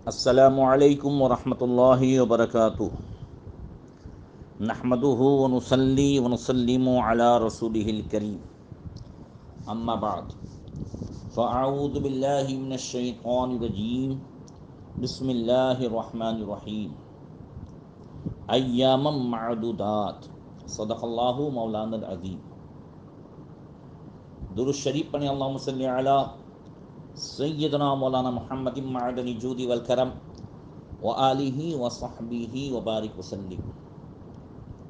السلام علیکم ورحمۃ اللہ وبرکاتہ نحمده ونصلی ونسلم علی رسوله الکریم اما بعد فاعوذ باللہ من الشیطان الرجیم بسم اللہ الرحمن الرحیم ایاما معدودات صدق اللہ مولانا العظیم۔ درود شریف پڑھیں، اللہم صلی علی سیدنا مولانا محمد معدن الجود والکرم وآلہ وصحبہ وبارک وسلم۔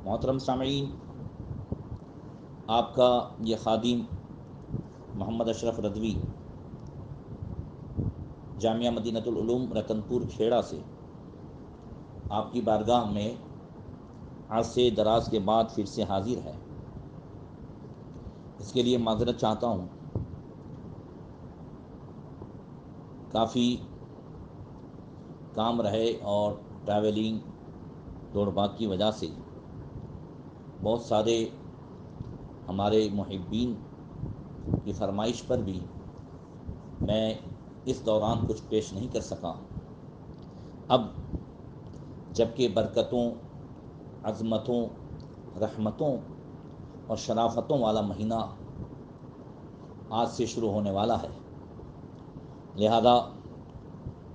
محترم سامعین، آپ کا یہ خادم محمد اشرف رضوی جامعہ مدینۃ العلوم رتن پور کھیڑا سے آپ کی بارگاہ میں عرصے دراز کے بعد پھر سے حاضر ہے۔ اس کے لیے معذرت چاہتا ہوں، کافی کام رہے اور ٹریولنگ دوڑ بھاگ کی وجہ سے بہت سارے ہمارے محبین کی فرمائش پر بھی میں اس دوران کچھ پیش نہیں کر سکا۔ اب جبکہ برکتوں، عظمتوں، رحمتوں اور شرافتوں والا مہینہ آج سے شروع ہونے والا ہے، لہذا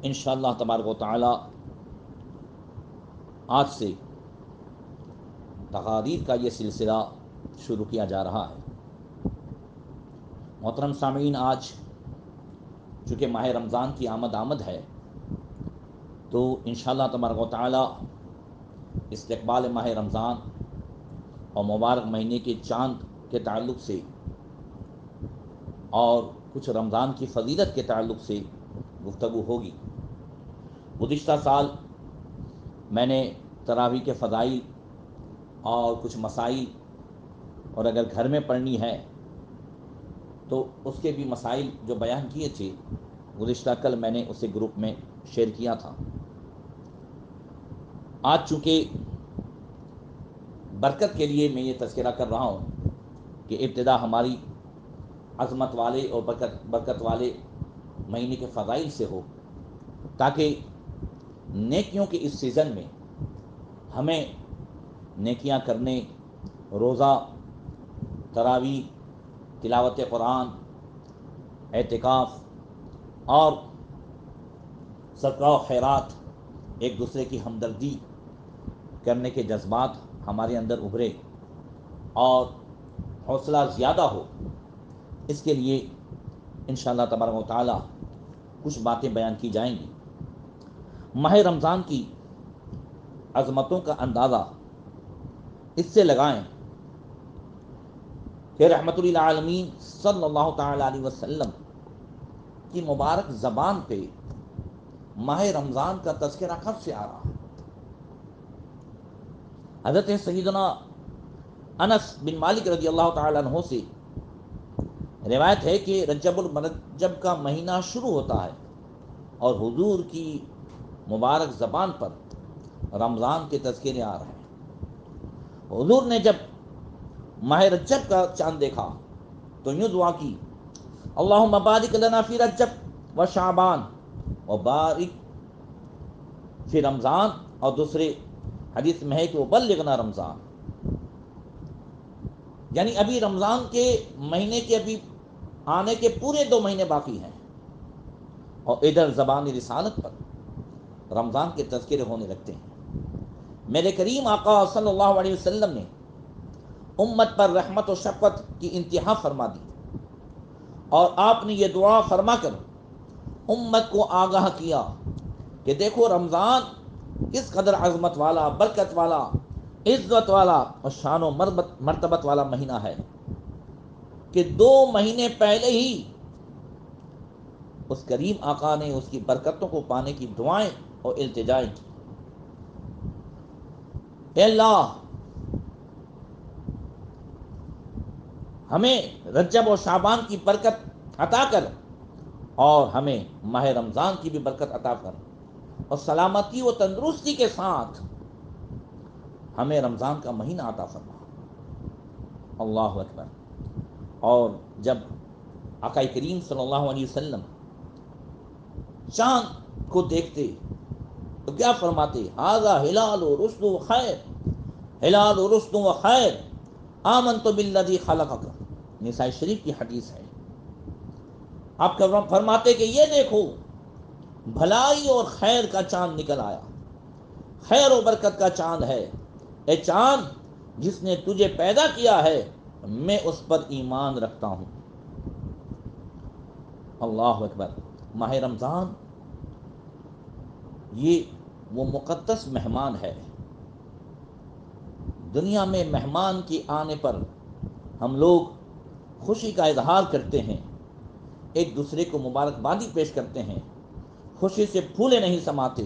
انشاءاللہ تبارک و تعالی آج سے تقاریر کا یہ سلسلہ شروع کیا جا رہا ہے۔ محترم سامعین، آج چونکہ ماہ رمضان کی آمد ہے تو انشاءاللہ تبارک و تعالی استقبال ماہ رمضان اور مبارک مہینے کے چاند کے تعلق سے اور کچھ رمضان کی فضیلت کے تعلق سے گفتگو ہوگی۔ گزشتہ سال میں نے تراویح کے فضائل اور کچھ مسائل، اور اگر گھر میں پڑھنی ہے تو اس کے بھی مسائل جو بیان کیے تھے، گزشتہ کل میں نے اسے گروپ میں شیئر کیا تھا۔ آج چونکہ برکت کے لیے میں یہ تذکرہ کر رہا ہوں کہ ابتدا ہماری عظمت والے اور برکت والے مہینے کے فضائل سے ہو، تاکہ نیکیوں کے اس سیزن میں ہمیں نیکیاں کرنے، روزہ، تراویح، تلاوت قرآن، اعتکاف اور صدقہ و خیرات، ایک دوسرے کی ہمدردی کرنے کے جذبات ہمارے اندر ابھرے اور حوصلہ زیادہ ہو، اس کے لیے انشاءاللہ تبارک و تعالی کچھ باتیں بیان کی جائیں گی۔ ماہ رمضان کی عظمتوں کا اندازہ اس سے لگائیں کہ رحمت للعالمین صلی اللہ تعالی علیہ وسلم کی مبارک زبان پہ ماہ رمضان کا تذکرہ کب سے آ رہا ہے۔ حضرت سیدنا انس بن مالک رضی اللہ تعالی عنہ سے روایت ہے کہ رجب المرجب کا مہینہ شروع ہوتا ہے اور حضور کی مبارک زبان پر رمضان کے تذکرے آ رہے ہیں۔ حضور نے جب ماہ رجب کا چاند دیکھا تو یوں دعا کی، اللہم بارک لنا فی رجب و شعبان و بارک فی رمضان، اور دوسرے حدیث میں ہے کہ وہ بلغنا رمضان، یعنی ابھی رمضان کے مہینے کے ابھی آنے کے پورے 2 مہینے باقی ہیں، اور ادھر زبان رسالت پر رمضان کے تذکرے ہونے لگتے ہیں۔ میرے کریم آقا صلی اللہ علیہ وسلم نے امت پر رحمت و شفقت کی انتہا فرما دی، اور آپ نے یہ دعا فرما کر امت کو آگاہ کیا کہ دیکھو رمضان کس قدر عظمت والا، برکت والا، عزت والا اور شان و مرتبت والا مہینہ ہے کہ 2 مہینے پہلے ہی اس کریم آقا نے اس کی برکتوں کو پانے کی دعائیں اور التجائیں کی۔ اے اللہ، ہمیں رجب و شعبان کی برکت عطا کر، اور ہمیں ماہ رمضان کی بھی برکت عطا کر، اور سلامتی و تندرستی کے ساتھ ہمیں رمضان کا مہینہ عطا فرما۔ اللہ اکبر۔ اور جب آقا کریم صلی اللہ علیہ وسلم چاند کو دیکھتے تو کیا فرماتے؟ ھذا ہلال و رشد و خیر، ہلال و رشد و خیر، آمنت بالذی خلقک، نسائی شریف کی حدیث ہے۔ آپ فرماتے کہ یہ دیکھو بھلائی اور خیر کا چاند نکل آیا، خیر و برکت کا چاند ہے، اے چاند جس نے تجھے پیدا کیا ہے میں اس پر ایمان رکھتا ہوں۔ اللہ اکبر۔ ماہ رمضان یہ وہ مقدس مہمان ہے۔ دنیا میں مہمان کے آنے پر ہم لوگ خوشی کا اظہار کرتے ہیں، ایک دوسرے کو مبارکبادی پیش کرتے ہیں، خوشی سے پھولے نہیں سماتے،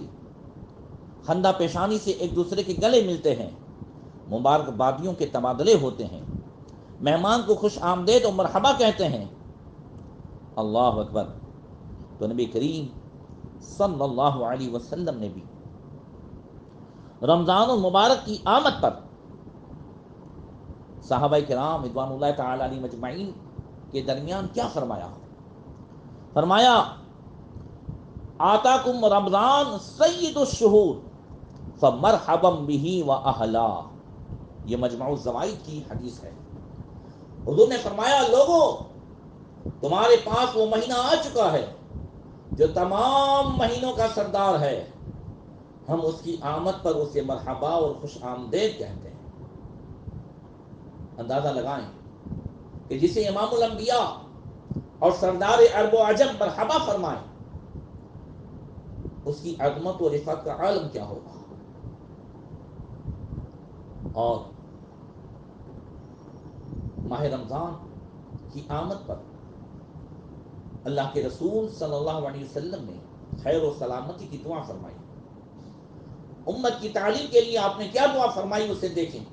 خندہ پیشانی سے ایک دوسرے کے گلے ملتے ہیں، مبارکبادیوں کے تبادلے ہوتے ہیں، مہمان کو خوش آمدید و مرحبا کہتے ہیں۔ اللہ اکبر۔ تو نبی کریم صلی اللہ علیہ وسلم نے بھی رمضان المبارک کی آمد پر صحابہ کرام رضوان اللہ تعالی علیہ مجمعین کے درمیان کیا فرمایا؟ فرمایا آتاکم رمضان سید الشہور فمرحبا بہ واہلا، یہ مجمع الزوائد کی حدیث ہے۔ حضور نے فرمایا لوگوں تمہارے پاس وہ مہینہ آ چکا ہے جو تمام مہینوں کا سردار ہے، ہم اس کی آمد پر اسے مرحبا اور خوش آمدید کہتے ہیں۔ اندازہ لگائیں کہ جسے امام الانبیاء اور سردار عرب و عجم مرحبا فرمائیں، اس کی عظمت و رفعت کا عالم کیا ہوگا۔ اور ماہ رمضان کی آمد پر اللہ کے رسول صلی اللہ علیہ وسلم نے خیر و سلامتی کی دعا فرمائی۔ امت کی تعلیم کے لیے آپ نے کیا دعا فرمائی اسے دیکھیں۔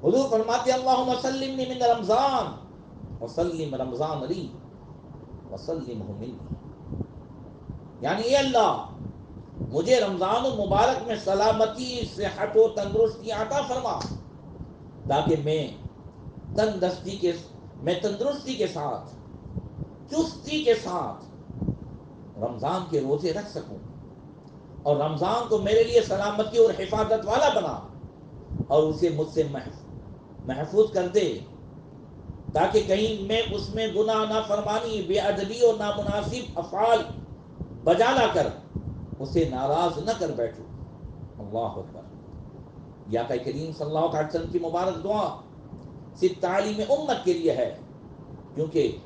حضور فرماتے اللہم سلمنی من رمضان وسلم رمضان لی وسلمہ منی، یعنی اے اللہ مجھے رمضان المبارک میں سلامتی، صحت و تندرستی عطا فرما تاکہ میں تندرستی کے ساتھ، چستی کے ساتھ رمضان کے روزے رکھ سکوں، اور رمضان کو میرے لیے سلامتی اور حفاظت والا بنا اور اسے مجھ سے محفوظ کر دے، تاکہ کہیں میں اس میں گناہ، نافرمانی، بے ادبی اور نامناسب افعال بجا لا کر اسے ناراض نہ کر بیٹھوں۔ اللہ اکبر۔ یا آقا کریم صلی اللہ علیہ وسلم کی مبارک دعا صرف تعلیم امت کے لیے ہے، کیونکہ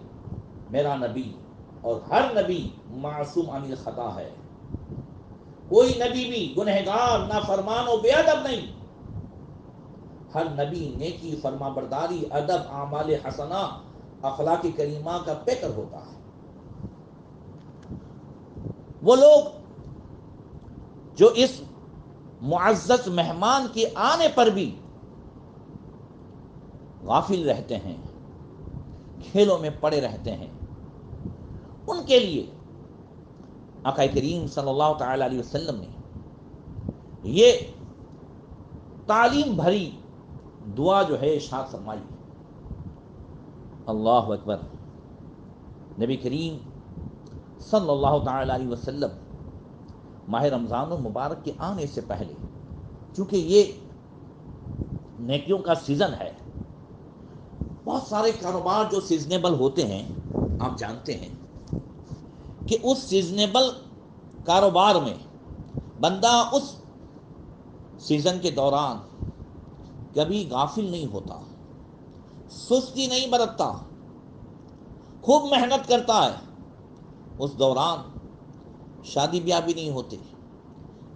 میرا نبی اور ہر نبی معصوم عن الخطا ہے، کوئی نبی بھی گنہگار، نافرمان و بے ادب نہیں، ہر نبی نیکی، فرما برداری، ادب، اعمال حسنہ، اخلاق کریمہ کا پیکر ہوتا ہے۔ وہ لوگ جو اس معزز مہمان کے آنے پر بھی غافل رہتے ہیں، کھیلوں میں پڑے رہتے ہیں، ان کے لیے آقا کریم صلی اللہ تعالی علیہ وسلم نے یہ تعلیم بھری دعا جو ہے ارشاد فرمائی۔ اللہ اکبر۔ نبی کریم صلی اللہ تعالی علیہ وسلم ماہ رمضان المبارک کے آنے سے پہلے، چونکہ یہ نیکیوں کا سیزن ہے، بہت سارے کاروبار جو سیزنیبل ہوتے ہیں، آپ جانتے ہیں کہ اس سیزنیبل کاروبار میں بندہ اس سیزن کے دوران کبھی غافل نہیں ہوتا، سستی نہیں برتتا، خوب محنت کرتا ہے۔ اس دوران شادی بیاہ بھی نہیں ہوتے،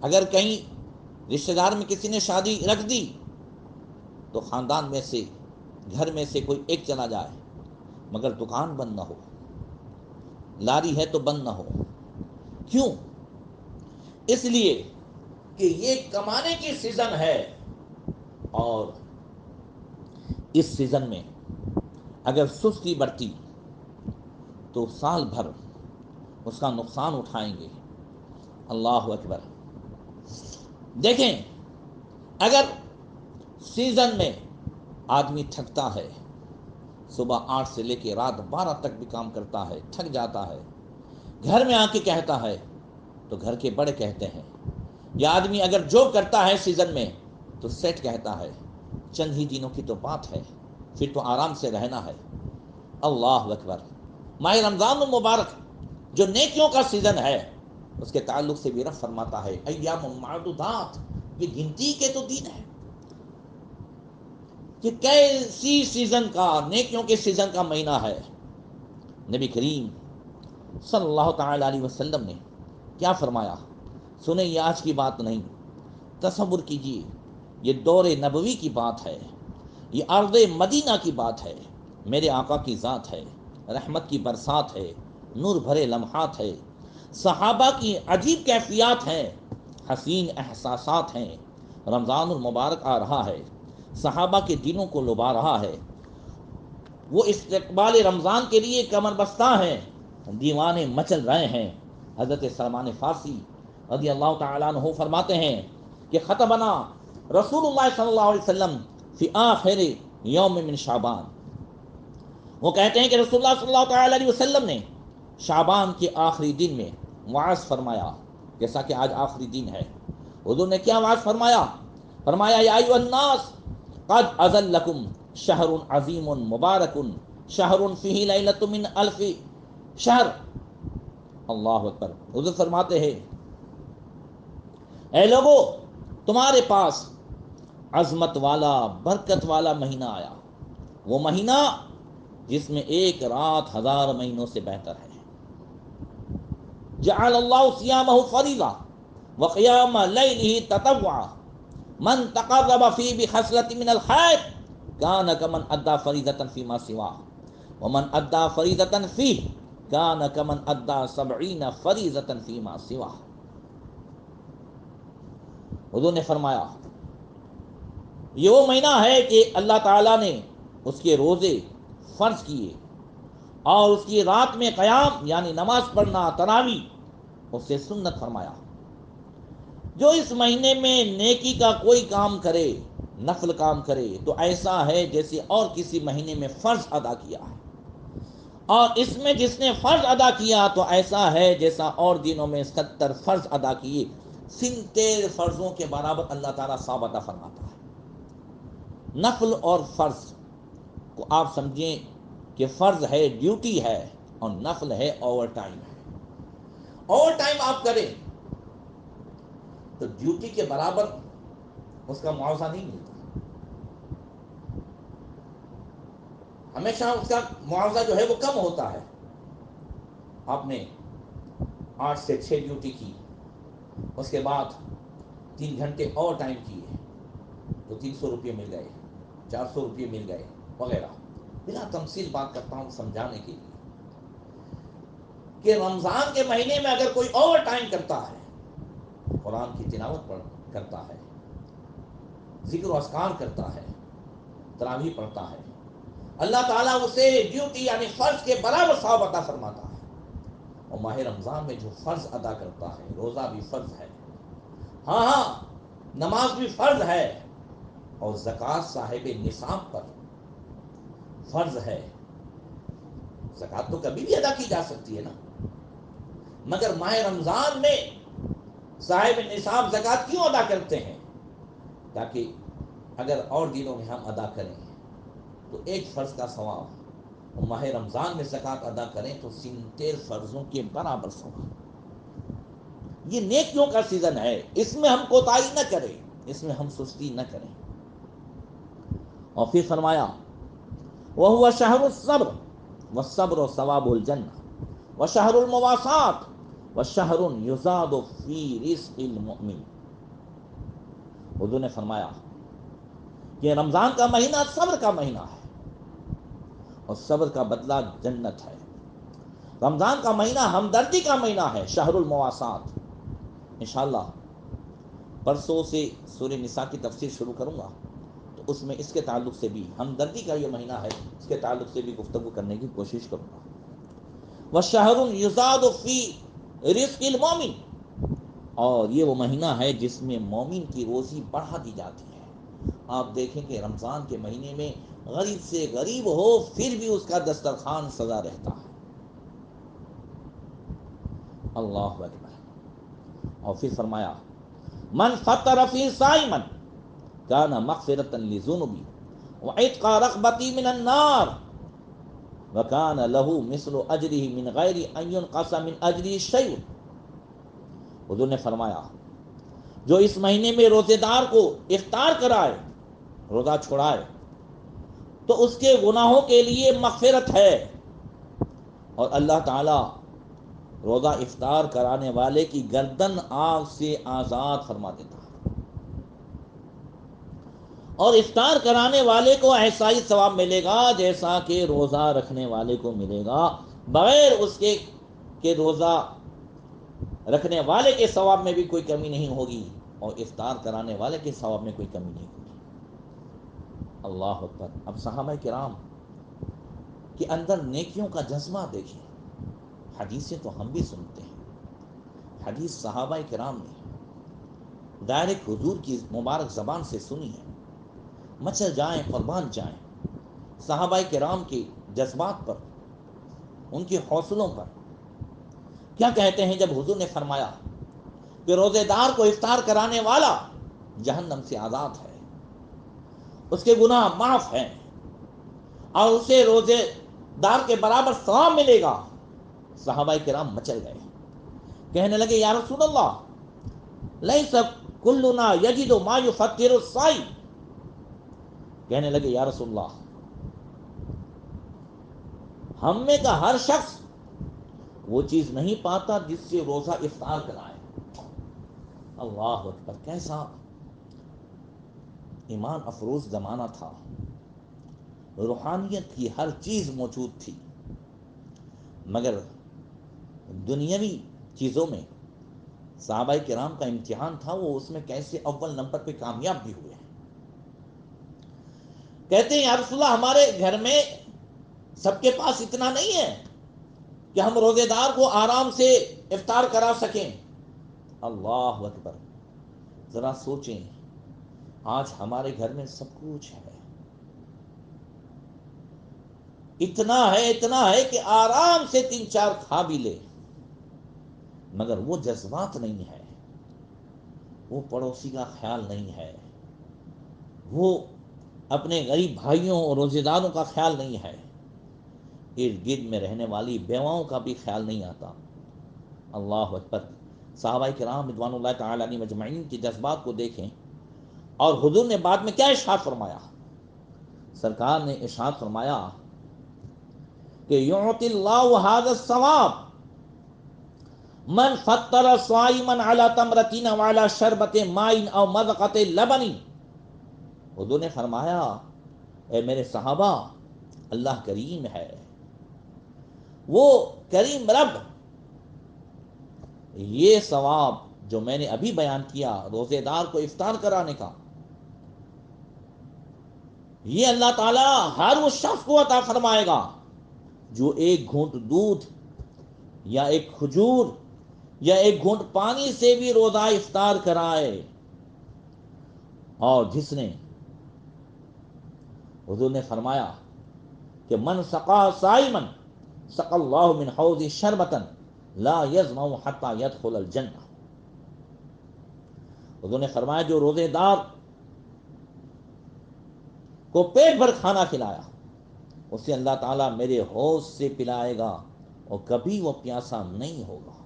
اگر کہیں رشتہ دار میں کسی نے شادی رکھ دی تو خاندان میں سے، گھر میں سے کوئی ایک چلا جائے، مگر دکان بند نہ ہو، لاری ہے تو بند نہ ہو۔ کیوں؟ اس لیے کہ یہ کمانے کی سیزن ہے، اور اس سیزن میں اگر سستی برتی تو سال بھر اس کا نقصان اٹھائیں گے۔ اللہ اکبر۔ دیکھیں، اگر سیزن میں آدمی تھکتا ہے، صبح 8 سے لے کے رات 12 تک بھی کام کرتا ہے، تھک جاتا ہے، گھر میں آ کے کہتا ہے تو گھر کے بڑے کہتے ہیں یہ آدمی اگر جو کرتا ہے سیزن میں تو سیٹ کہتا ہے، چند ہی دنوں کی تو بات ہے، پھر تو آرام سے رہنا ہے۔ اللہ اکبر۔ ماہ رمضان المبارک جو نیکیوں کا سیزن ہے اس کے تعلق سے بھی رب فرماتا ہے ایام معدودات، یہ گنتی کے تو دن ہے کہ کیسی سیزن کا، نیکیوں کے سیزن کا مہینہ ہے۔ نبی کریم صلی اللہ تعالی علیہ وسلم نے کیا فرمایا؟ سنیں، یہ آج کی بات نہیں، تصور کیجیے، یہ دور نبوی کی بات ہے، یہ ارض مدینہ کی بات ہے، میرے آقا کی ذات ہے، رحمت کی برسات ہے، نور بھرے لمحات ہے، صحابہ کی عجیب کیفیات ہیں، حسین احساسات ہیں۔ رمضان المبارک آ رہا ہے، صحابہ کے دلوں کو لبا رہا ہے، وہ استقبال رمضان کے لیے کمر بستہ ہیں، دیوانے مچل رہے ہیں۔ حضرت سلمان فارسی رضی اللہ تعالیٰ عنہ فرماتے ہیں کہ خطبنا رسول اللہ صلی اللہ علیہ وسلم فی آخر یوم من شعبان، وہ کہتے ہیں کہ رسول اللہ صلی اللہ تعالیٰ علیہ وسلم نے شعبان کے آخری دن میں وعظ فرمایا، جیسا کہ آج آخری دن ہے۔ حضور نے کیا وعظ فرمایا؟ فرمایا یا ایھا الناس قد اذلکم شہر عظیم مبارک شہر فیہ لیلۃ من الف شہر۔ اللہ اکبر۔ حضور فرماتے ہیں اے لوگو، تمہارے پاس عظمت والا برکت والا مہینہ آیا، وہ مہینہ جس میں ایک رات 1000 مہینوں سے بہتر ہے۔ جعل اللہ صیامہ فریضہ وقیام لیلہ تطوعا، من تقرب فی بخصلۃ من الخیر کان کمن ادى فریضۃ فیما سواہ ومن ادى فریضۃ فیہ کان کمن ادى 70 فریضۃ فیما سواہ۔ حضور نے فرمایا یہ وہ مہینہ ہے کہ اللہ تعالیٰ نے اس کے روزے فرض کیے اور اس کی رات میں قیام یعنی نماز پڑھنا تراویح اس سے سنت فرمایا۔ جو اس مہینے میں نیکی کا کوئی کام کرے، نفل کام کرے، تو ایسا ہے جیسے اور کسی مہینے میں فرض ادا کیا ہے، اور اس میں جس نے فرض ادا کیا تو ایسا ہے جیسا اور دنوں میں 70 فرض ادا کیے، 70 فرضوں کے برابر اللہ تعالیٰ ثواب عطا فرماتا ہے۔ نفل اور فرض کو آپ سمجھیں کہ فرض ہے، ڈیوٹی ہے، اور نفل ہے، اوور ٹائم ہے۔ اوور ٹائم آپ کریں تو ڈیوٹی کے برابر اس کا معاوضہ نہیں ملتا، ہمیشہ اس کا معاوضہ جو ہے وہ کم ہوتا ہے۔ آپ نے 8 سے 6 ڈیوٹی کی، اس کے بعد 3 گھنٹے اور ٹائم کیے تو 300 روپے مل گئے، 400 روپے مل گئے وغیرہ۔ بلا تمثیل بات کرتا ہوں سمجھانے کے لیے کہ رمضان کے مہینے میں اگر کوئی اوور ٹائم کرتا ہے، قرآن کی تلاوت کرتا ہے، ذکر و اذکار کرتا ہے، تراویح پڑھتا ہے، اللہ تعالیٰ اسے ڈیوٹی یعنی فرض کے برابر ثواب عطا فرماتا ہے۔ اور ماہ رمضان میں جو فرض ادا کرتا ہے، روزہ بھی فرض ہے، ہاں نماز بھی فرض ہے، اور زکوٰۃ صاحب نصاب پر فرض ہے۔ زکوٰۃ تو کبھی بھی ادا کی جا سکتی ہے نا، مگر ماہ رمضان میں صاحب نصاب زکوٰۃ کیوں ادا کرتے ہیں؟ تاکہ اگر اور دنوں میں ہم ادا کریں تو ایک فرض کا ثواب، اور ماہ رمضان میں زکوٰۃ ادا کریں تو 70 فرضوں کے برابر ثواب۔ یہ نیکیوں کا سیزن ہے، اس میں ہم کوتاہی نہ کریں، اس میں ہم سستی نہ کریں۔ اور پھر فرمایا وَهُوَ شَهْرُ الصَّبْرِ وَالصَّبْرُ ثَوَابُ الْجَنَّةِ وَشَهْرُ الْمُوَاسَاةِ وَشَهْرٌ يُزَادُ فِي رِزْقِ الْمُؤْمِنِ۔ حضور نے فرمایا کہ رمضان کا مہینہ صبر کا مہینہ ہے، اور صبر کا بدلہ جنت ہے۔ رمضان کا مہینہ ہمدردی کا مہینہ ہے، شہر المواسات۔ انشاءاللہ پرسوں سے سورہ نساء کی تفسیر شروع کروں گا، تو اس میں اس کے تعلق سے بھی، ہمدردی کا یہ مہینہ ہے، اس کے تعلق سے بھی گفتگو کرنے کی کوشش کروں گا۔ وَشَهْرٌ يُزَادُ فِي رِزْقِ الْمُؤْمِنِ، اور یہ وہ مہینہ ہے جس میں مومن کی روزی بڑھا دی جاتی ہے۔ آپ دیکھیں کہ رمضان کے مہینے میں غریب سے غریب ہو پھر بھی اس کا دسترخوان سجا رہتا ہے۔ اللہ اکبر۔ اور پھر فرمایا من فطر فی صائمن کان مغفرۃ لذنوبی وعتق رغبتی من النار وکان له مثل اجرہ من غیر ان ينقص من اجرہ شیء۔ حضور نے فرمایا جو اس مہینے میں روزے دار کو افطار کرائے، روزہ چھوڑائے، تو اس کے گناہوں کے لیے مغفرت ہے، اور اللہ تعالی روزہ افطار کرانے والے کی گردن آگ سے آزاد فرما دیتا ہے، اور افطار کرانے والے کو ایسا ہی ثواب ملے گا جیسا کہ روزہ رکھنے والے کو ملے گا، بغیر اس کے کہ روزہ رکھنے والے کے ثواب میں بھی کوئی کمی نہیں ہوگی اور افطار کرانے والے کے ثواب میں کوئی کمی نہیں ہوگی۔ اللہ اکبر۔ اب صحابہ کرام کے اندر نیکیوں کا جذبہ دیکھیں۔ حدیثیں تو ہم بھی سنتے ہیں، حدیث صحابہ کرام نے ڈائریکٹ حضور کی مبارک زبان سے سنی ہے۔ مچل جائیں، قربان جائیں صحابہ کرام کے جذبات پر، ان کے حوصلوں پر۔ کیا کہتے ہیں جب حضور نے فرمایا کہ روزے دار کو افطار کرانے والا جہنم سے آزاد ہے، اس کے گناہ معاف ہیں، اور اسے روزے دار کے برابر ثواب ملے گا، صحابہ کرام مچل گئے، کہنے لگے یا رسول اللہ لیس کلنا یجد ما یفطر الصائم، کہنے لگے یا رسول اللہ ہم میں کا ہر شخص وہ چیز نہیں پاتا جس سے روزہ افطار کرائے۔ اللہ اکبر، کیسا ایمان افروز زمانہ تھا، روحانیت کی ہر چیز موجود تھی، مگر دنیاوی چیزوں میں صحابہ کرام کا امتحان تھا، وہ اس میں کیسے اول نمبر پہ کامیاب بھی ہوئے۔ کہتے ہیں یا رسول اللہ ہمارے گھر میں سب کے پاس اتنا نہیں ہے کہ ہم روزے دار کو آرام سے افطار کرا سکیں۔ اللہ اکبر، ذرا سوچیں، آج ہمارے گھر میں سب کچھ ہے، اتنا ہے کہ آرام سے 3-4 کھا بھی لے، مگر وہ جذبات نہیں ہے، وہ پڑوسی کا خیال نہیں ہے، وہ اپنے غریب بھائیوں اور روزے داروں کا خیال نہیں ہے، ارد گرد میں رہنے والی بیواؤں کا بھی خیال نہیں آتا۔ اللہ اکبر۔ صحابہ کرام رضوان اللہ تعالی علیہ مجمعین کے جذبات کو دیکھیں، اور حضور نے بعد میں کیا ارشاد فرمایا؟ سرکار نے ارشاد فرمایا کہ یعطی اللہ ھذا الثواب من فطر صائما علی تمرۃ وعلی شربۃ ماء او مذقۃ لبن۔ حضور نے فرمایا اے میرے صحابہ، اللہ کریم ہے، وہ کریم رب یہ ثواب جو میں نے ابھی بیان کیا روزے دار کو افطار کرانے کا، یہ اللہ تعالیٰ ہر اس شخص کو عطا فرمائے گا جو ایک گھونٹ دودھ یا ایک کھجور یا ایک گھونٹ پانی سے بھی روزہ افطار کرائے، اور جس نے، حضور نے فرمایا کہ من سقا صائما سقى اللہ من حوض شربۃ لا یظمأ حتى يدخل الجنہ۔ حضور نے فرمایا جو روزے دار کو پیٹ بھر کھانا کھلایا اسے اللہ تعالیٰ میرے حوض سے پلائے گا اور کبھی وہ پیاسا نہیں ہوگا۔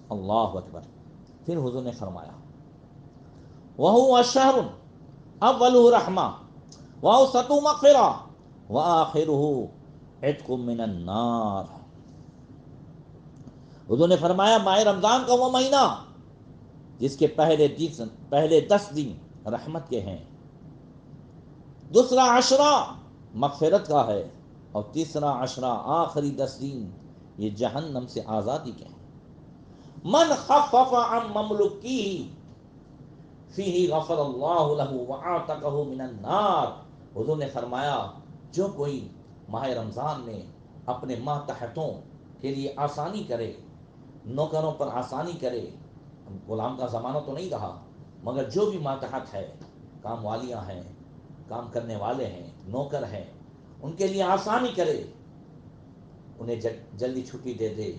اللہ اکبر۔ پھر حضور نے فرمایا وَهُوَ شَهْرٌ أَوَّلُهُ رَحْمَةٌ وَأَوْسَطُهُ مَغْفِرَةٌ وَآخِرُهُ عِتْقٌ مِّنَ النَّارِ۔ حضور نے فرمایا ماہ رمضان کا وہ مہینہ جس کے پہلے 10 دن رحمت کے ہیں، دوسرا عشرہ مغفرت کا ہے، اور تیسرا عشرہ آخری 10 دن یہ جہنم سے آزادی کے ہیں۔ من خفف عن مملوکیہ فیہ غفر اللہ لہ وعاتقہ من النار۔ حضور نے فرمایا جو کوئی ماہ رمضان میں اپنے ماتحتوں کے لیے آسانی کرے، نوکروں پر آسانی کرے، غلام کا زمانہ تو نہیں رہا، مگر جو بھی ماتحت ہے، کام والیاں ہیں، کام کرنے والے ہیں، نوکر ہیں، ان کے لیے آسانی کرے، انہیں جلدی چھٹی دے دے،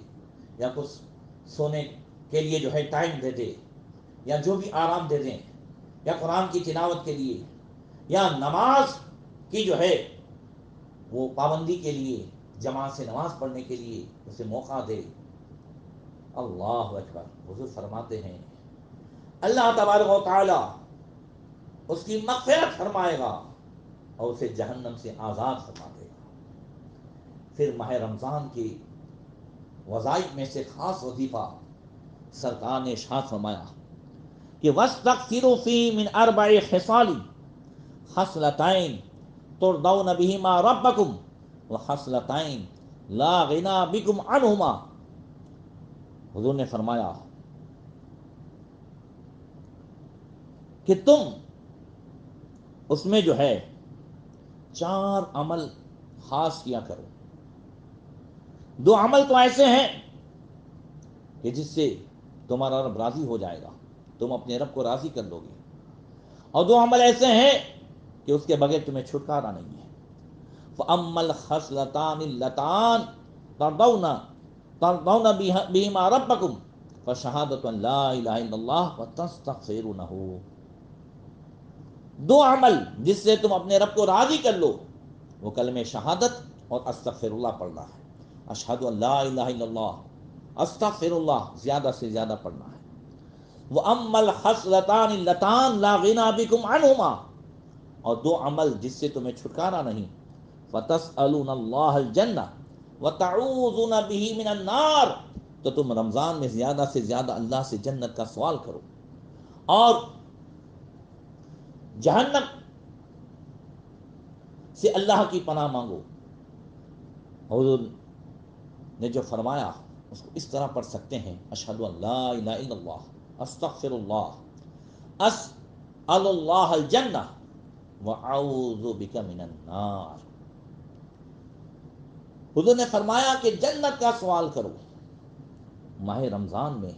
یا کچھ سونے کے لیے جو ہے ٹائم دے دے، یا جو بھی آرام دے دیں، یا قرآن کی تلاوت کے لیے، یا نماز کی جو ہے وہ پابندی کے لیے، جماعت سے نماز پڑھنے کے لیے اسے موقع دے۔ اللہ اکبر، حضور فرماتے ہیں اللہ تبارک و تعالی اس کی مغفرت فرمائے گا اور اسے جہنم سے آزاد فرما دے گا۔ پھر ماہ رمضان کی وظائف میں سے خاص وظیفہ سرکار نے ارشاد فرمایا کہ وَاسْتَغْفِرُوا فِيهِ مِنْ 4 خِصَالٍ خَصْلَتَيْنِ تُرْضَوْنَ بِهِمَا رَبَّكُمْ وَخَصْلَتَيْنِ لَا غِنَىٰ بِكُمْ عَنْهُمَا۔ حضور نے فرمایا کہ تم اس میں جو ہے 4 عمل خاص کیا کرو۔ 2 عمل تو ایسے ہیں کہ جس سے تمہارا رب راضی ہو جائے گا، تم اپنے رب کو راضی کر لو گے، اور 2 عمل ایسے ہیں کہ اس کے بغیر تمہیں چھٹکارا نہیں ہے۔ فَأَمَّا الْخَصْلَتَانِ اللَّتَانِ تَرْضَوْنَ بِهِمَا رَبَّكُمْ فَشَهَادَةُ أَن لَا إِلَهَ إِلَّا اللَّهُ وَتَسْتَغْفِرُونَهُ۔ 2 عمل جس سے تم اپنے رب کو راضی کر لو، وہ کلمہ شہادت اور استغفر اللہ پڑھنا ہے۔ اشہد ان لا الہ الا اللہ، استغفر اللہ زیادہ سے زیادہ پڑھنا ہے۔ وَأَمَّا الْخَصْلَتَانِ اللَّتَانِ لَا غِنَىٰ بِكُمْ عَنْهُمَا، اور 2 عمل جس سے تمہیں چھٹکارا نہیں، فَتَسْأَلُونَ اللَّهَ الْجَنَّةَ وَتَعُوذُونَ بِهِ مِنَ النَّارِ، تو تم رمضان میں زیادہ سے زیادہ اللہ سے جنت کا سوال کرو اور جہنم سے اللہ کی پناہ مانگو۔ حضور نے جو فرمایا اس کو اس طرح پڑھ سکتے ہیں، اشہد ان لا الہ الا اللہ، استغفر اللہ، اسأل اللہ الجنہ واعوذ بک من النار۔ حضور نے فرمایا کہ جنت کا سوال کرو۔ ماہ رمضان میں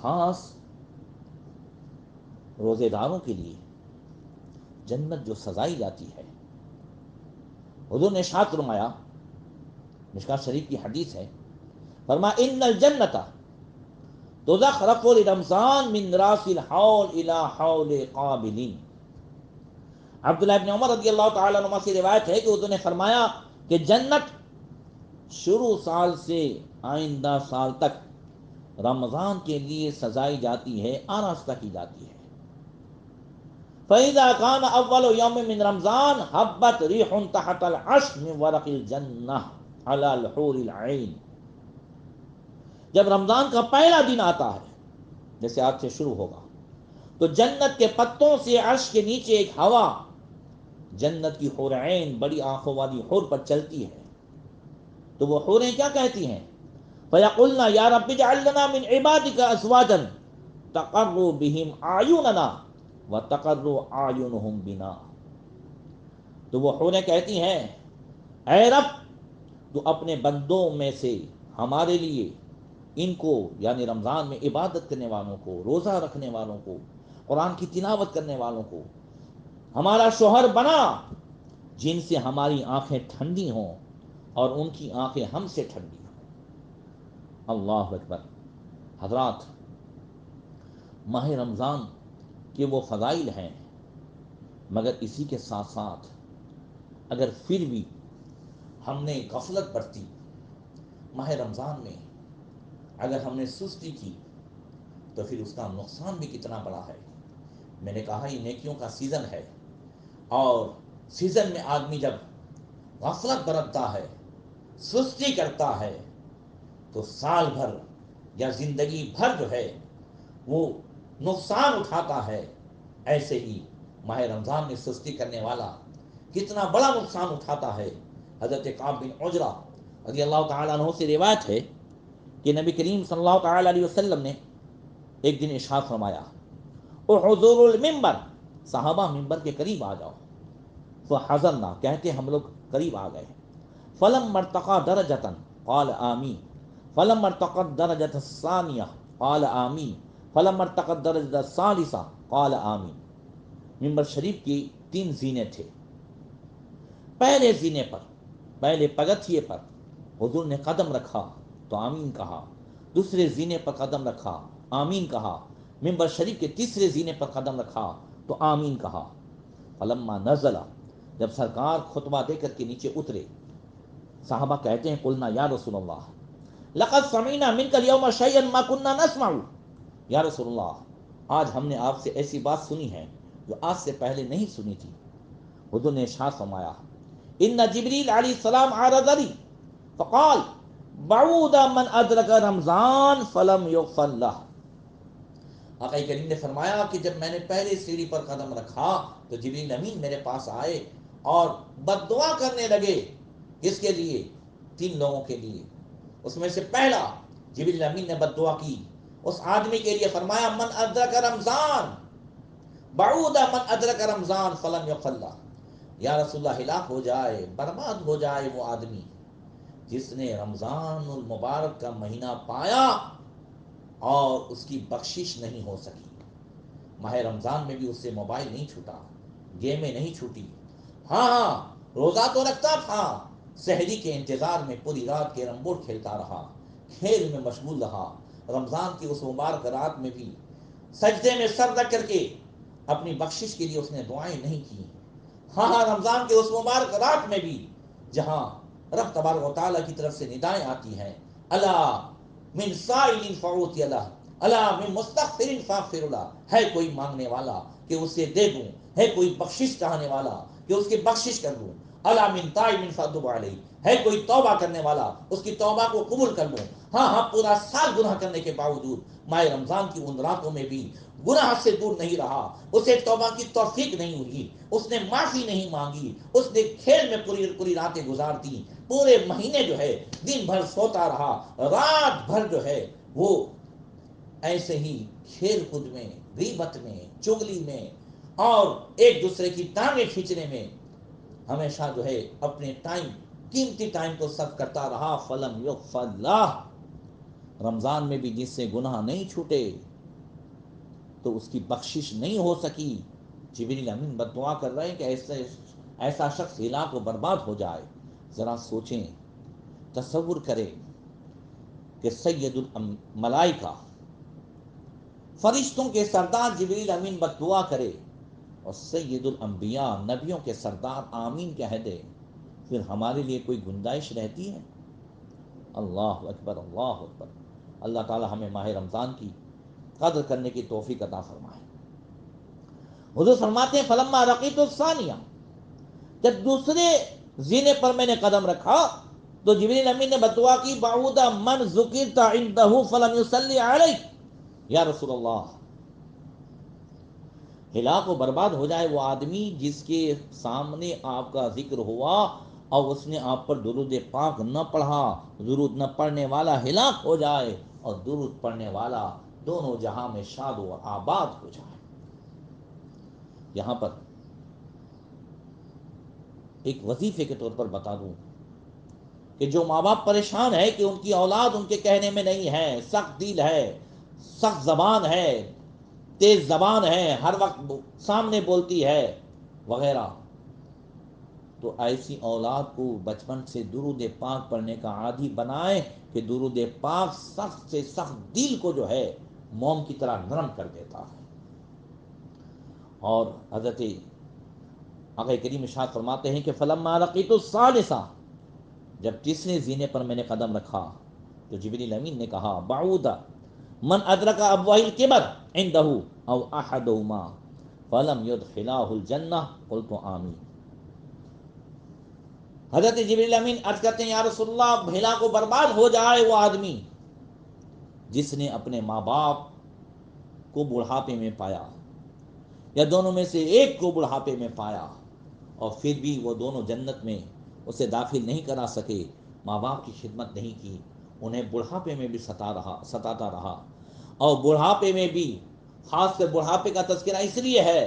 خاص روزے داروں کے لیے جنت جو سجائی جاتی ہے، حضور نے ارشاد فرمایا، مشکوٰۃ شریف کی حدیث ہے، فرمایا ان الجنۃ تزخرف لرمضان من راس الحول الى حول قابل۔ عبداللہ ابن عمر رضی اللہ تعالیٰ عنہ سے روایت ہے کہ حضور نے فرمایا کہ جنت شروع سال سے آئندہ سال تک رمضان کے لیے سجائی جاتی ہے، آراستہ کی جاتی ہے۔ فَإِذَا كَانَ أَوَّلُ يَوْمٍ مِّن رَمْضَانَ هَبَّتْ رِيحٌ تَحْتَ الْعَرْشِ مِن وَرَقِ الْجَنَّةِ عَلَى الْحُورِ الْعِينِ۔ جب رمضان کا پہلا دن آتا ہے، جیسے آج سے شروع ہوگا، تو جنت کے پتوں سے عرش کے نیچے ایک ہوا جنت کی حور عین، بڑی آنکھوں والی حور پر چلتی ہے، تو وہ حوریں کیا کہتی ہیں؟ فَيَقُلْنَا يَا رَبِّ اجْعَل لَّنَا مِنْ عِبَادِكَ أَزْوَاجًا تَقَرُّ بِهِمْ أَعْيُنَنَا وَتَقَرُّ أَعْيُنُهُمْ بِنَا۔ تو وہ حوریں کہتی ہیں، اے رب تو اپنے بندوں میں سے ہمارے لیے ان کو، یعنی رمضان میں عبادت کرنے والوں کو، روزہ رکھنے والوں کو، قرآن کی تلاوت کرنے والوں کو ہمارا شوہر بنا، جن سے ہماری آنکھیں ٹھنڈی ہوں اور ان کی آنکھیں ہم سے ٹھنڈی ہوں۔ اللہ اکبر۔ حضرات، ماہ رمضان کے وہ فضائل ہیں، مگر اسی کے ساتھ ساتھ اگر پھر بھی ہم نے غفلت برتی، ماہ رمضان میں اگر ہم نے سستی کی، تو پھر اس کا نقصان بھی کتنا بڑا ہے۔ میں نے کہا یہ نیکیوں کا سیزن ہے، اور سیزن میں آدمی جب غفلت برتتا ہے، سستی کرتا ہے، تو سال بھر یا زندگی بھر جو ہے وہ نقصان اٹھاتا ہے۔ ایسے ہی ماہ رمضان میں سستی کرنے والا کتنا بڑا نقصان اٹھاتا ہے۔ حضرت کعب بن عجرہ رضی اللہ تعالیٰ عنہ سے روایت ہے کہ نبی کریم صلی اللہ تعالیٰ علیہ وسلم نے ایک دن ارشاد فرمایا، احضروا المنبر، صحابہ ممبر کے قریب آ جاؤ۔ فحضرنا، کہتے ہم لوگ قریب آ گئے۔ فلما ارتقى درجة قال آمین، فلما ارتقى الدرجة الثانية قال آمین، فلما ارتقى الدرجة الثالثة قال آمین۔ ممبر شریف کی 3 زینے تھے۔ پہلے زینے پر، پہلے پگتھیے پر حضور نے قدم رکھا تو آمین کہا، دوسرے زینے پر قدم رکھا، آمین کہا، ممبر شریف کے تیسرے زینے پر قدم رکھا تو آمین کہا۔ فلما نزل، جب سرکار خطبہ دے کر کے نیچے اترے، صحابہ کہتے ہیں قلنا یا رسول اللہ لقد سمعنا منک اليوم شيئا ما كنا نسمع، یا رسول اللہ آج ہم نے آپ سے ایسی بات سنی ہے جو آج سے پہلے نہیں سنی تھی۔ حضور نے ارشاد فرمایا ان جبریل علیہ السلام عرض لی فقال بعود من ادرک رمضان فلم یغفر لہ۔ آقا کریم نے فرمایا کہ جب میں نے پہلے سیڑھی پر قدم رکھا تو جبریل امین میرے پاس آئے اور بد دعا کرنے لگے۔ کس کے لیے؟ 3 لوگوں کے لیے۔ اس میں سے پہلا جبریل امین نے بد دعا کی اس آدمی کے لیے، فرمایا من ادرک رمضان بعود من ادرک رمضان فلم یغفر لہ، یا رسول اللہ ہلاک ہو جائے، برباد ہو جائے وہ آدمی جس نے رمضان المبارک کا مہینہ پایا اور اس کی بخشش نہیں ہو سکی۔ ماہ رمضان میں بھی اس سے موبائل نہیں چھوٹا، گیمیں نہیں چھوٹی، ہاں روزہ تو رکھتا تھا، سحری کے انتظار میں پوری رات کیرم بورڈ کھیلتا رہا، کھیل میں مشغول رہا۔ رمضان کی اس مبارک رات میں بھی سجدے میں سر رکھ کر کے اپنی بخشش کے لیے اس نے دعائیں نہیں کی۔ ہاں رمضان کے اس مبارک رات میں بھی جہاں رب تبارک و تعالیٰ کی طرف سے ندائیں آتی ہیں، الا من سائل فاعطی لہ، الا من مستغفر فاغفر لہ، ہے کوئی مانگنے والا کہ اسے دے دوں، ہے کوئی بخشش چاہنے والا کہ اس کی بخشش کر دوں، الا من تائب فاتوب علیہ، ہے کوئی توبہ کرنے والا اس کی توبہ کو قبول کر لوں۔ ہاں پورا سال گناہ کرنے کے باوجود ماہ رمضان کی ان راتوں میں بھی گناہ سے دور نہیں رہا، اسے توبہ کی توفیق نہیں ہوئی، اس نے معافی نہیں مانگی، اس نے کھیل میں پوری راتیں گزار دی، پورے مہینے جو ہے دن بھر سوتا رہا، رات بھر جو ہے وہ ایسے ہی کھیل کود میں، غیبت میں، چغلی میں اور ایک دوسرے کی ٹانگیں کھینچنے میں ہمیشہ جو ہے اپنے قیمتی ٹائم کو صرف کرتا رہا۔ فلم یغفر لہ، رمضان میں بھی جس سے گناہ نہیں چھوٹے تو اس کی بخشش نہیں ہو سکی۔ جبریل امین بد دعا کر رہے ہیں کہ ایسا شخص ہلاک و برباد ہو جائے۔ ذرا سوچیں، تصور کریں کہ سید الملائکہ، فرشتوں کے سردار جبریل امین بد دعا کرے اور سید الانبیاء، نبیوں کے سردار آمین کہہ دے، پھر ہمارے لیے کوئی گنجائش رہتی ہے؟ اللہ اکبر، اللہ اکبر۔ اللہ تعالی ہمیں ماہ رمضان کی قدر کرنے کی توفیق عطا فرمائے۔ حضور فرماتے ہیں فلما رقیت الثانیہ، جب دوسرے زینے پر میں نے قدم رکھا تو جبریل امین نے بد دعا کی بعود من ذکرت عندہ فلم یصلی علیک، یا رسول اللہ ہلاک و برباد ہو جائے وہ آدمی جس کے سامنے آپ کا ذکر ہوا اور اس نے آپ پر درود پاک نہ پڑھا، درود نہ پڑھنے والا ہلاک ہو جائے اور درود پڑھنے والا دونوں جہاں میں شاد و آباد ہو جائے۔ یہاں پر ایک وظیفے کے طور پر بتا دوں کہ جو ماں باپ پریشان ہے کہ ان کی اولاد ان کے کہنے میں نہیں ہے، سخت دل ہے، سخت زبان ہے، تیز زبان ہے، ہر وقت سامنے بولتی ہے وغیرہ، تو ایسی اولاد کو بچپن سے درود پاک پڑھنے کا عادی بنائے کہ درود پاک سخت سے سخت دل کو جو ہے موم کی طرح نرم کر دیتا ہے۔ اور حضرت آقا کریم ارشاد فرماتے ہیں کہ فلما لقیت الثالثہ، جب تیسرے زینے پر میں نے قدم رکھا تو جبریل امین نے کہا بعود من ادرک ابوہ الکبر عندہ او احدہما فلم یدخلاہ الجنہ قلت آمین۔ حضرت جبریل امین عرض کرتے ہیں یا رسول اللہ ہلاک و برباد ہو جائے وہ آدمی جس نے اپنے ماں باپ کو بڑھاپے میں پایا یا دونوں میں سے ایک کو بڑھاپے میں پایا اور پھر بھی وہ دونوں جنت میں اسے داخل نہیں کرا سکے، ماں باپ کی خدمت نہیں کی، انہیں بڑھاپے میں بھی ستاتا رہا۔ اور بڑھاپے میں بھی، خاص کر بڑھاپے کا تذکرہ اس لیے ہے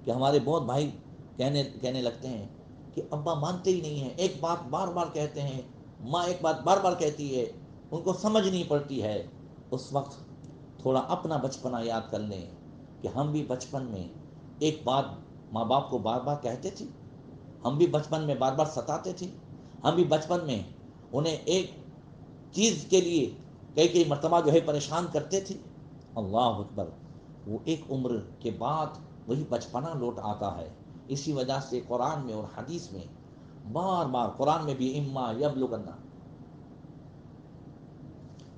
کہ ہمارے بہت بھائی کہنے لگتے ہیں کہ ابا مانتے ہی نہیں ہیں، ایک بات بار بار کہتے ہیں، ماں ایک بات بار بار کہتی ہے، ان کو سمجھ نہیں پڑتی ہے۔ اس وقت تھوڑا اپنا بچپنا یاد کر لیں کہ ہم بھی بچپن میں ایک بات ماں باپ کو بار بار کہتے تھے، ہم بھی بچپن میں بار بار ستاتے تھے، ہم بھی بچپن میں انہیں ایک چیز کے لیے کئی مرتبہ جو ہے پریشان کرتے تھے، اللہ اکبر، وہ ایک عمر کے بعد وہی بچپنا لوٹ آتا ہے۔ اسی وجہ سے قرآن میں اور حدیث میں بار بار، قرآن میں بھی اما یبلغن،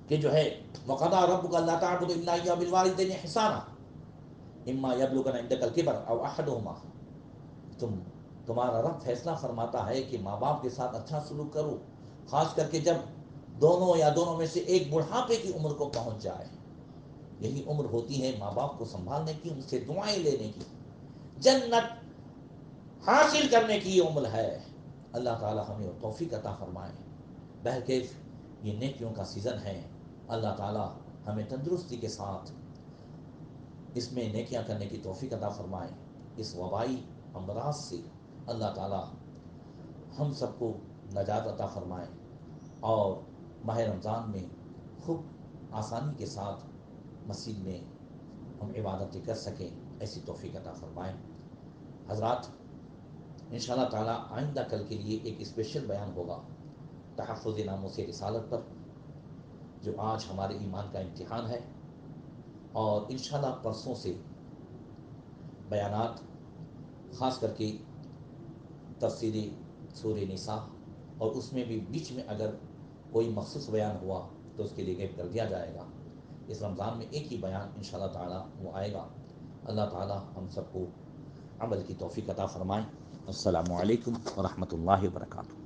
کہ جو ہے وَقَضَىٰ رَبُّكَ أَلَّا تَعْبُدُوا إِلَّا إِيَّاهُ وَبِالْوَالِدَيْنِ إِحْسَانًا إِمَّا يَبْلُغَنَّ عِندَكَ الْكِبَرَ أَوْ أَحَدُهُمَا، تمہارا رب فیصلہ فرماتا ہے کہ ماں باپ کے ساتھ اچھا سلوک کرو، خاص کر کے جب دونوں یا دونوں میں سے ایک بڑھاپے کی عمر کو پہنچ جائے۔ یہی عمر ہوتی ہے ماں باپ کو سنبھالنے کی، ان سے دعائیں لینے کی، جنت حاصل کرنے کی یہ عمر ہے۔ اللہ تعالی ہمیں توفیق عطا فرمائے۔ بہرکیف یہ نیکیوں کا سیزن ہے، اللہ تعالی ہمیں تندرستی کے ساتھ اس میں نیکیاں کرنے کی توفیق عطا فرمائے۔ اس وبائی امراض سے اللہ تعالی ہم سب کو نجات عطا فرمائے، اور ماہ رمضان میں خوب آسانی کے ساتھ مسجد میں ہم عبادتیں کر سکیں، ایسی توفیق عطا فرمائے۔ حضرات، انشاءاللہ تعالی آئندہ کل کے لیے ایک اسپیشل بیان ہوگا تحفظ ناموس رسالت پر، جو آج ہمارے ایمان کا امتحان ہے، اور انشاءاللہ پرسوں سے بیانات، خاص کر کے تفسیر سورہ نساء، اور اس میں بھی بیچ میں اگر کوئی مخصوص بیان ہوا تو اس کے لیے غائب کر دیا جائے گا۔ اس رمضان میں ایک ہی بیان انشاءاللہ تعالی وہ آئے گا۔ اللہ تعالی ہم سب کو عمل کی توفیق عطا فرمائے۔ السلام علیکم ورحمۃ اللہ وبرکاتہ۔